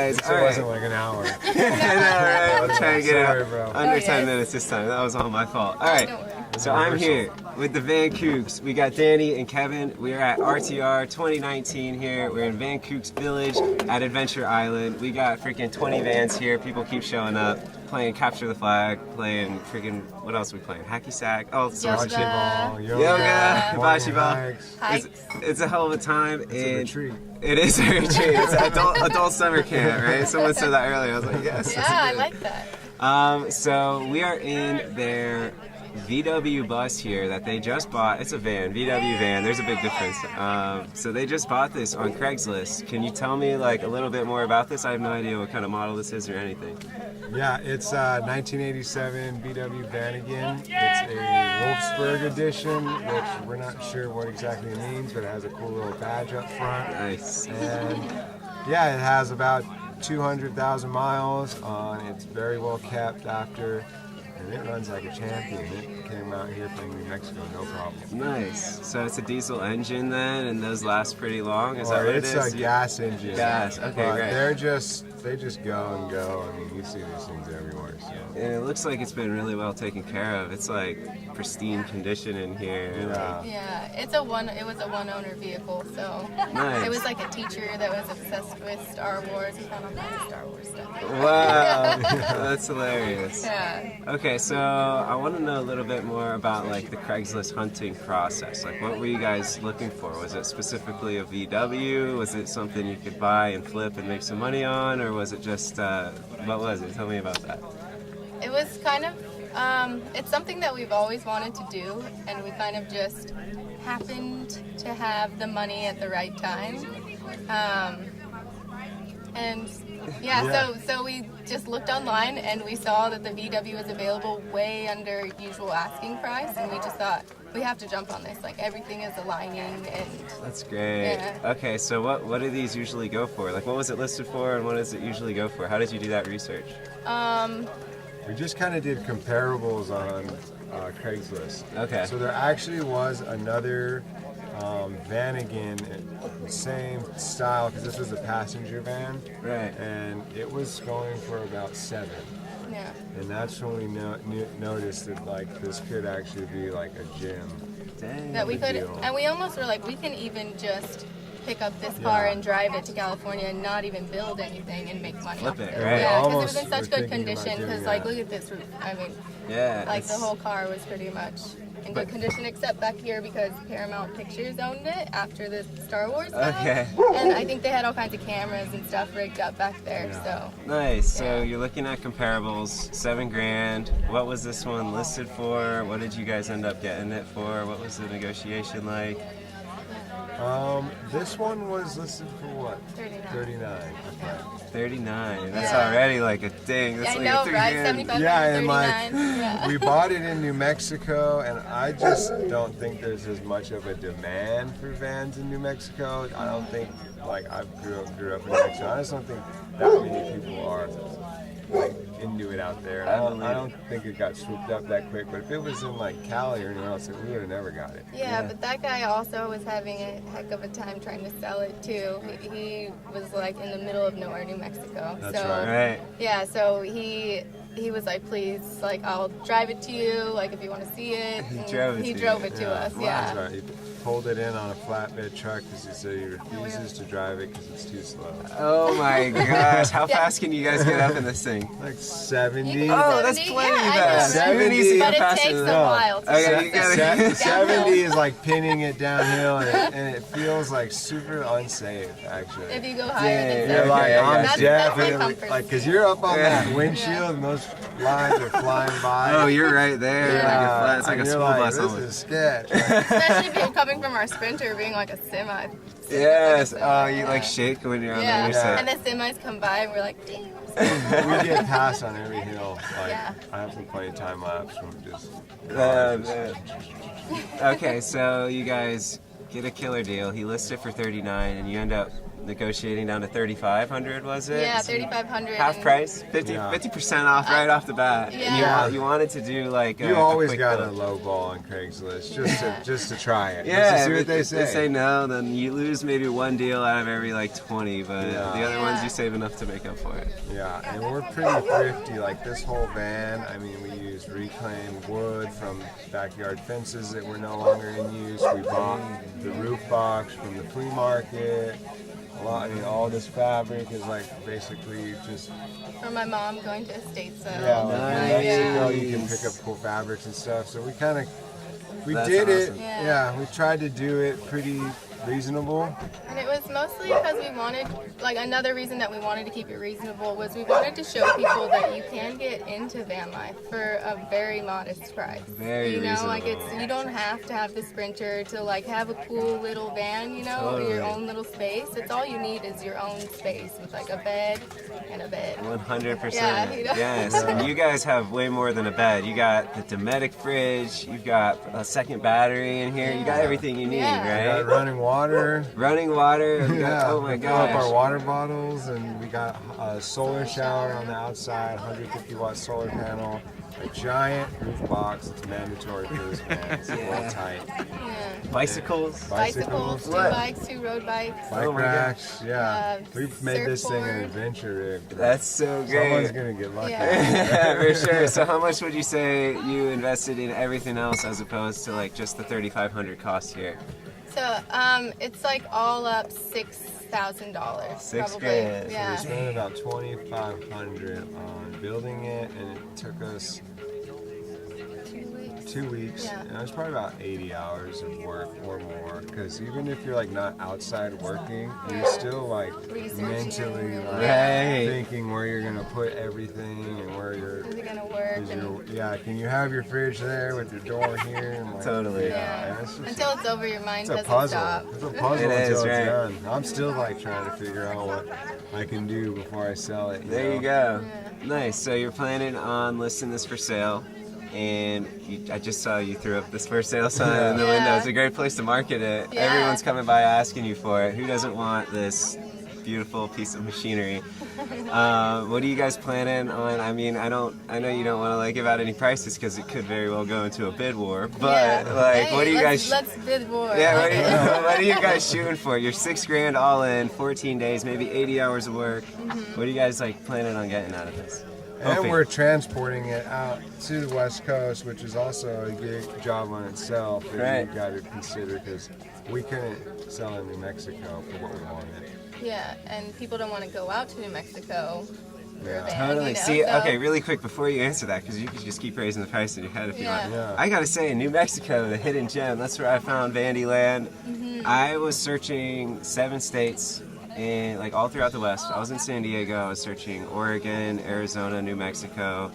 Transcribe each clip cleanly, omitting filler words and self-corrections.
Anyways, all it right. wasn't like an hour. I know, right? I'll try and get Sorry, it bro. under 10 minutes this time. That was all my fault. All right. So I'm here with the Vankookz. We got Dani and Kevin. We are at RTR 2019 here. We're in Vankookz Village at Adventure Island. We got freaking 20 vans here. People keep showing up, playing Capture the Flag, playing freaking, what else are we playing? Hacky sack. Oh, sorts of shit. Yoga, bocce ball. It's a hell of a time. It's a retreat. It is a retreat. It's an adult summer camp, right? Someone said that earlier. I was like, yes. Yeah, I like that. So we are in their VW bus here that they just bought. It's a van, VW van. There's a big difference. So they just bought this on Craigslist. Can you tell me like a little bit more about this? I have no idea what kind of model this is or anything. Yeah, it's 1987 VW Vanagon. It's a Wolfsburg edition, which we're not sure what exactly it means, but it has a cool little badge up front. Nice. And yeah, it has about 200,000 miles. It's very well kept after. And it runs like a champion. It came out here from New Mexico, no problem. Nice. So it's a diesel engine then, and those last pretty long? Is that what it is? It's a gas engine. Gas, okay, but great. They just go and go. I mean, you see these things everywhere. So. And it looks like it's been really well taken care of. It's like pristine condition in here. Yeah. Yeah, it was a one-owner vehicle, so Nice. it was like a teacher that was obsessed with Star Wars. He found all kinds of Star Wars stuff. Wow, that's hilarious. Yeah. Okay, so I want to know a little bit more about like the Craigslist hunting process. Like, what were you guys looking for? Was it specifically a VW? Was it something you could buy and flip and make some money on, or was it just what was it? Tell me about that. It was kind of, it's something that we've always wanted to do, and we kind of just happened to have the money at the right time. And yeah, so we just looked online and we saw that the VW was available way under usual asking price, and we just thought, we have to jump on this. Like, everything is aligning, and That's great. Yeah. Okay, so what do these usually go for? Like, what was it listed for, and what does it usually go for? How did you do that research? We just kind of did comparables on Craigslist. Okay. So there actually was another Vanagon, same style, because this was a passenger van. Right. And it was going for about 7. yeah. And that's when we noticed that like this could actually be like a gym. Dang. That we Good could, deal. and we almost were like, we can even just pick up this car and drive it to California and not even build anything and make money Flip off it, of it. right? Yeah, because it Almost was in such were good thinking about condition. doing Because like, that. look at this roof. I mean, Yeah. like the it's- whole car was pretty much in good condition, except back here because Paramount Pictures owned it after the Star Wars stuff. Okay. And I think they had all kinds of cameras and stuff rigged up back there. Yeah. So Nice. So Yeah. you're looking at comparables, $7,000. What was this one listed for? What did you guys end up getting it for? What was the negotiation like? This one was listed for what? 39. 39. Okay. 39. That's Yeah. already like a ding. That's I like know, a 3 right? grand. 75 Yeah, to and like 39. Yeah. we bought it in New Mexico, and I just don't think there's as much of a demand for vans in New Mexico. I don't think like I grew up in New Mexico. I just don't think that many people are like into it out there. And I don't think it got swooped up that quick. But if it was in like Cali or anywhere else, we would have never got it. Yeah, but that guy also was having a heck of a time trying to sell it too. He was like in the middle of nowhere, New Mexico. That's so, right. Right. Yeah, so he was like, please, like, I'll drive it to you, like, if you want to see it. He And drove it he to drove you. it to us, That's yeah. right. He pulled it in on a flatbed truck because he said he refuses to drive it because it's too slow. Oh my gosh. How Yeah. fast can you guys get up in this thing? Like 70. You can Oh, do that's 70? plenty Yeah, I know, fast. right? 70 But it faster takes than a that. while to Okay, get you there. gotta- 70 is like pinning it downhill, and it feels like super unsafe, actually. If you go higher Yeah, than you're You're 70. like, Okay, I I'm got you. definitely, That's my comfort like, because you're up on Yeah. that windshield, and those lines are flying by. Oh, you're right there. Yeah. Like a flat, it's like and a you're school like, bus this almost. is sketch. Especially being coming from our Sprinter being like a semi. Yes. Like a Oh, semi, you yeah. like shake when you're on the Yeah, interstate. and the semis come by and we're like, damn. We get passed on every hill. Like, Yeah. I have some funny time lapse from just. Man. Okay, so you guys get a killer deal. He lists it for 39, and you end up negotiating down to 3,500, was it? Yeah, 3,500. Half price, 50% off right off the bat. Yeah. And you wanted to do like You always quick got a build. low ball on Craigslist just to try it. Yeah, just to see what they if say. they say no, then you lose maybe one deal out of every like 20, but the other ones you save enough to make up for it. Yeah, and we're pretty thrifty. Like this whole van, I mean, we used reclaimed wood from backyard fences that were no longer in use. We bought the roof box from the flea market. I mean, all this fabric is like basically just For my mom going to estate sale. like in Mexico. You can Nice. pick up cool fabrics and stuff. So we kind of That's did it. awesome. Yeah. We tried to do it pretty reasonable. And it was mostly because we wanted, like another reason that we wanted to keep it reasonable was we wanted to show people that you can get into van life for a very modest price. Very You know, reasonable. like you don't have to have the Sprinter to like have a cool little van, you know, Totally. your own little space. It's all you need is your own space with like a bed and a bed. 100%. Yeah, you know? Yes, and you guys have way more than a bed. You got the Dometic fridge, you've got a second battery in here, you got everything you need, Yeah. We got right? running water. Running water, we got- Yeah, oh my we fill up our gosh. water bottles, and we got a solar shower on the outside, 150-watt solar panel, a giant roof box. It's mandatory for this van. It's well tight. Yeah. Bicycles. Bicycles, 2 What? bikes, 2 road bikes. Bike Oh my racks, yeah. We've made this thing an surfboard. adventure rig. That's so Someone's great. gonna get lucky. Yeah. For sure. So how much would you say you invested in everything else as opposed to like just the 3,500 cost here? So it's like all up $6,000. Six probably. grand. So We Yeah. spent about $2,500 on building it, and it took us 2 weeks. Yeah. And it was probably about 80 hours of work or more. Because even if you're like not outside working, you're still like Researching. mentally like Right. thinking where you're gonna put everything and where you're. Is it gonna work? Is And your, yeah, can you have your fridge there with your door here? And like, Totally. yeah. and it's just- Until it's over, your mind it's a doesn't puzzle. stop. It's a puzzle It is, until right. it's done. I'm still like trying to figure out what I can do before I sell it. There you know? go. Nice. So you're planning on listing this for sale, and I just saw you threw up this for sale sign in the Yeah. window. It's a great place to market it. Yeah. Everyone's coming by asking you for it. Who doesn't want this beautiful piece of machinery? What are you guys planning on? I mean, I know you don't want to like give out any prices because it could very well go into a bid war. But Yeah. like, Hey, what are you guys? Let's bid war. Yeah, what are you guys shooting for? You're $6,000 all in, 14 days, maybe 80 hours of work. What are you guys like planning on getting out of this? And Hoping. we're transporting it out to the West Coast, which is also a big job on itself that Right. you've got to consider because we couldn't sell in New Mexico for what we wanted. Yeah, and people don't want to go out to New Mexico for a van, Totally. you know, See, so- okay, really quick before you answer that, because you could just keep raising the price in your head if you Yeah. want. Yeah. I gotta say, New Mexico, the hidden gem, that's where I found Vandy land. I was searching 7 states and like all throughout the West. I was in San Diego, I was searching Oregon, Arizona, New Mexico,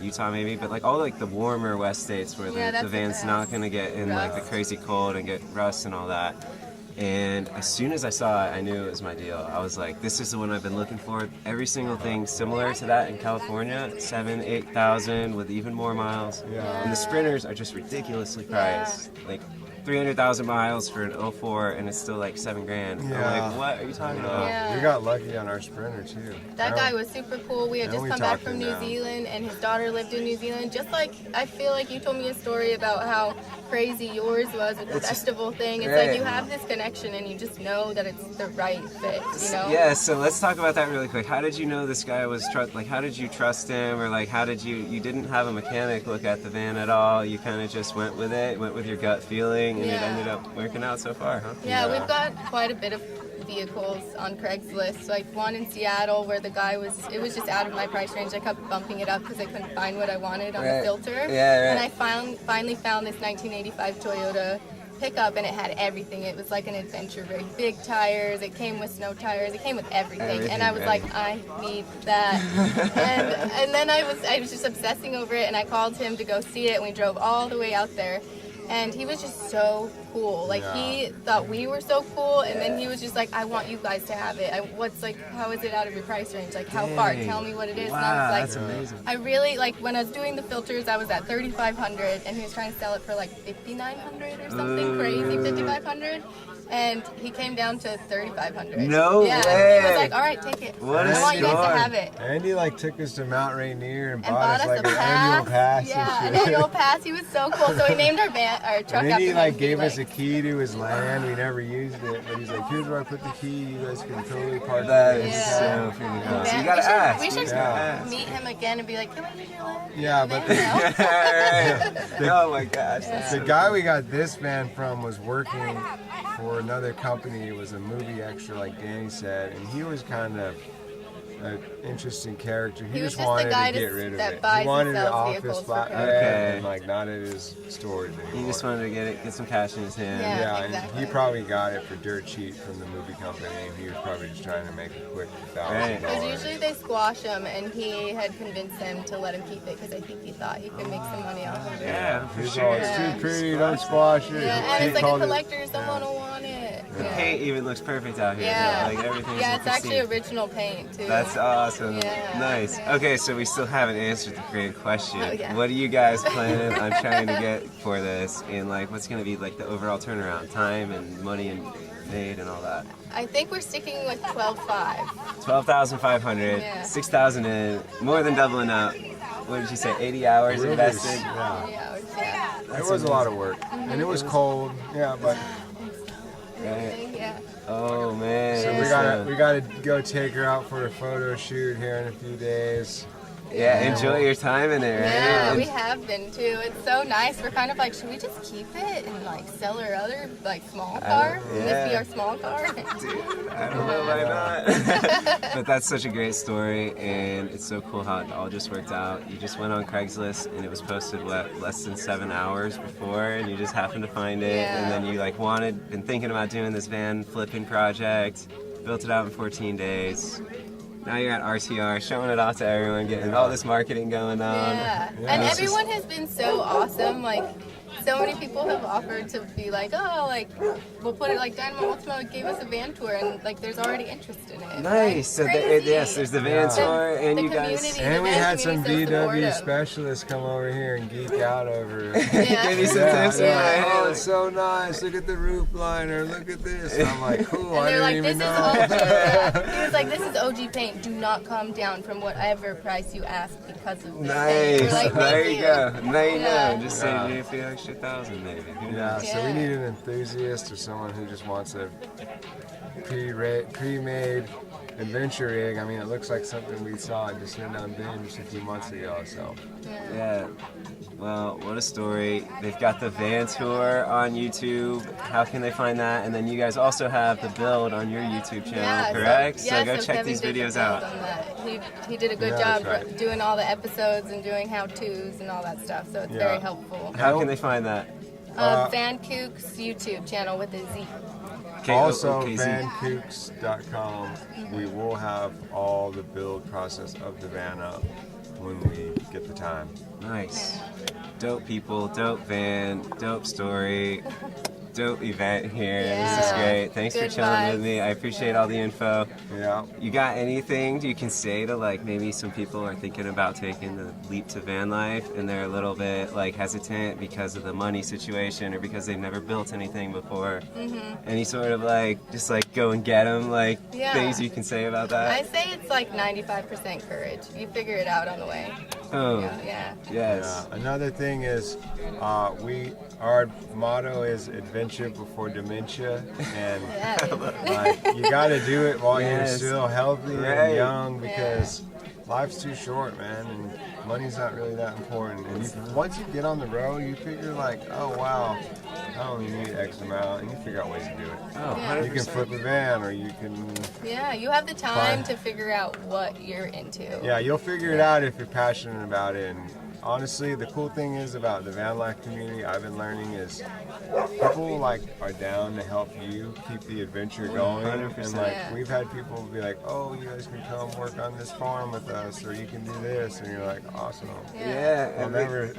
Utah maybe, but like all like the warmer West states where Yeah, the that's the van's best. not gonna get in like the Rust. crazy cold and get rust and all that. And as soon as I saw it, I knew it was my deal. I was like, this is the one I've been looking for. Every single thing similar to that in California, 7,000, 8,000 with even more miles. Yeah. And the Sprinters are just ridiculously priced. Like 300,000 miles for an 04 and it's still like $7,000. Yeah. I'm like, what are you talking about? Yeah. We got lucky on our Sprinter too. That guy was super cool. We had And just we come back talked from him New down. Zealand, and his daughter lived in New Zealand. Just like I feel like you told me a story about how crazy yours was with the It's- festival thing. It's right. like you have this connection, and you just know that it's the right fit. You know? Yeah, so let's talk about that really quick. How did you know this guy was like how did you trust him, or like how did you didn't have a mechanic look at the van at all? You kind of just went with it, went with your gut feeling, and it Yeah. ended up working out so far, huh? Yeah, Yeah. we've got quite a bit of vehicles on Craigslist. Like one in Seattle where the guy it was just out of my price range. I kept bumping it up because I couldn't find what I wanted on Right. the filter. Yeah, right. And I finally found this 1985 Toyota pickup, and it had everything. It was like an adventure rig, big tires. It came with snow tires. It came with everything. And I was Everything, like, I need that. and then I was just obsessing over it, and I called him to go see it, and we drove all the way out there. And he was just so cool. Like he thought we were so cool, and then he was just like, I want you guys to have it. What's like, how is it out of your price range? Like how far? Tell me what it is. Wow, and I was that's like, amazing. I really like when I was doing the filters, I was at 3,500, and he was trying to sell it for like 5,900 or something crazy, 5,500. And he came down to 3,500. No yeah, way. He was like, all right, take it. What a I want you guys to score. have it. Andy like took us to Mount Rainier and And bought us like a an annual pass Yeah, and an shit. annual pass. He was so cool. So he named our truck And then after he him. like gave us a key to his land. We never used it, but he's like, "Here's where I put the key. You guys can totally park That there." is Yeah. so freaking cool. So Man, you gotta ask. We You should just gotta ask. meet him again and be like, can we use your land? Yeah, but Oh my gosh. That's the so guy we got this van from was working for another company. It was a movie extra, like Dani said, and he was kind of an interesting character. He was just just the wanted guy to get rid of that it. buys He and wanted an sells office vehicles for flatbed Okay. and like not at his storage anymore. He just wanted to get some cash in his hand. Yeah. Yeah, exactly. and he probably got it for dirt cheap from the movie company. He was probably just trying to make a quick $1,000. Because usually they squash him, and he had convinced them to let him keep it because I think he thought he could make some money off of it. Yeah, for He's sure. all, it's too pretty, don't squash it. Yeah, and He it's like a called it- collector, someone will want it. The Yeah. paint even looks perfect out here. Yeah. Like everything's Yeah, it's actually pristine. original paint too. That's awesome. Yeah. Nice. Okay, so we still haven't answered the great question. Oh, yeah. What are you guys planning on trying to get for this? And like, what's going to be like the overall turnaround time and money and made and all that? I think we're sticking with 12.5. 12,500, Yeah. 6,000 in, more than doubling up. What did you say? 80 hours Really? invested. Yeah. Yeah. It was a lot of work, and it was cold. Yeah, but Right. Yeah. Oh man. so we gotta go take her out for a photo shoot here in a few days. Yeah, enjoy your time in there. Yeah, Right? we have been too. It's so nice. We're kind of like, should we just keep it and like sell our other like small car? Can this be yeah. our small car? Dude, I don't know why not. But that's such a great story, and it's so cool how it all just worked out. You just went on Craigslist, and it was posted less than 7 hours before, and you just happened to find it, Yeah. and then you like been thinking about doing this van flipping project, built it out in 14 days. Now you're at RTR, showing it off to everyone, getting all this marketing going on. Yeah. Yeah. And It's just- everyone has been so awesome. Like, so many people have offered to be like, oh, like, we'll put it like Dynamo Ultima gave us a van tour, and like, there's already interest in it. Nice. So Crazy. yes, there's the van Yeah. tour, and The you guys. community. And we van had some community's so VW supportive. specialists come over here and geek out over it. Yeah. Give you some Yeah, tips. they're in my like, oh, hand. it's so nice. Look at the roof liner. Look at this. And I'm like, cool. And I they're didn't like, even this is know. OG. Yeah. He was like, this is OG paint. Do not come down from whatever price you ask because of this. Nice. We're like, There "Thank you go. Now you Yeah. know. Just Yeah. save you a few extra thousand, maybe. Who Yeah, knows? so we Yeah. need an enthusiast or someone who just wants a pre-made adventure rig. I mean, it looks like something we saw at Descend on Ben just a few months ago. So Yeah. Well, what a story. They've got the van tour on YouTube. How can they find that? And then you guys also have the build on your YouTube channel, Yeah, correct? So, yeah, go check Kevin these did the videos build out. on that. He did a good Yeah, job that's right. doing all the episodes and doing how-tos and all that stuff, so it's Yeah. very helpful. How can they find that? Vankookz YouTube channel with a Z. also KOKZ. Vankookz.com. We will have all the build process of the van up when we get the time. Nice. Dope people, dope van, dope story, dope event here. This is Yeah. great. Thanks Good for chilling with vibes. me. I appreciate all the info. Yeah. You got anything you can say to like maybe some people are thinking about taking the leap to van life and they're a little bit like hesitant because of the money situation or because they've never built anything before? Any sort of like just like go and get them like Yeah. things you can say about that? I say it's like 95% courage. You figure it out on the way. Oh, Yeah. yes. Another thing is, our motto is adventure before dementia, and Yeah. like you got to do it while you're Yes. still healthy Right. and young because life's too short, man, and money's not really that important. And once you get on the road, you figure like, oh wow, I only need X amount, and you figure out ways to do it. Oh, Yeah. 100%. You can flip a van, or you can. Yeah, you have the time Fine. to figure out what you're into. Yeah, you'll figure it out if you're passionate about it, and honestly, the cool thing is about the van life community I've been learning is people like are down to help you keep the adventure going. 100%. And like Yeah. we've had people be like, oh, you guys can come work on this farm with us, or you can do this, and you're like, awesome. Yeah,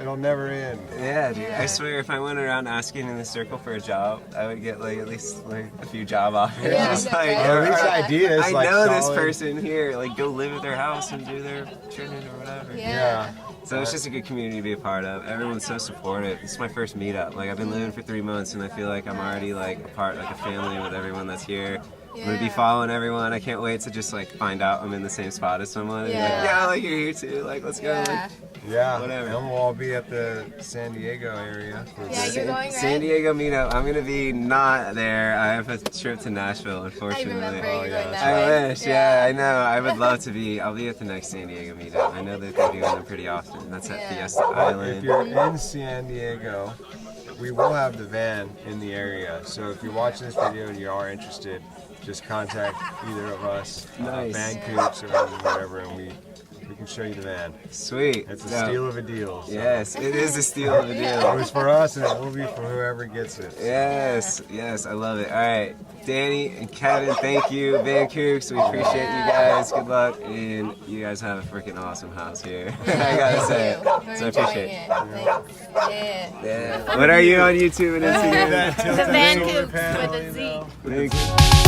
It'll never end. Yeah, dude. Yeah. I swear, if I went around asking in the circle for a job, I would get like at least like a few job offers. Yeah, Just I know, like, right? Or at least Yeah. ideas. I like know this solid- person here. Like, go live at their house and do their trimming or whatever. Yeah. So it's just a good community to be a part of. Everyone's so supportive. It's my first meetup. Like, I've been living for 3 months, and I feel like I'm already like a part, like a family with everyone that's here. I'm gonna be Yeah. following everyone. I can't wait to just like find out I'm in the same spot as someone. And be like, Yeah. yeah, like you're here too. Like, let's go. Yeah. Like, Yeah, Whatever. and we'll all be at the San Diego area. For Yeah, this. you're going, right? San Diego meetup. I'm gonna be not there. I have a trip to Nashville, I unfortunately. remember you Oh, going yeah, that I way. wish, yeah, I know. I would love to be. I'll be at the next San Diego meetup. I know that they're doing them pretty often. That's at Yeah. Fiesta If Island. you're in San Diego, we will have the van in the area. So if you're watching this video and you are interested, just contact either of us, Nice. Vankookz or whatever, and we can show you the van. Sweet. It's a Dope. steal of a deal. So. Yes, it is a steal of a It deal. was for us, and it will be for whoever gets it. Yes, yes, I love it. All right, Dani and Kevin, thank you. Vankookz, we appreciate you guys. Good luck, and you guys have a freaking awesome house here. I gotta say, We're so I enjoying appreciate it. it. Thanks. Yeah. Yeah. What are you on YouTube and Instagram? The Vankookz with a Z. Thank you.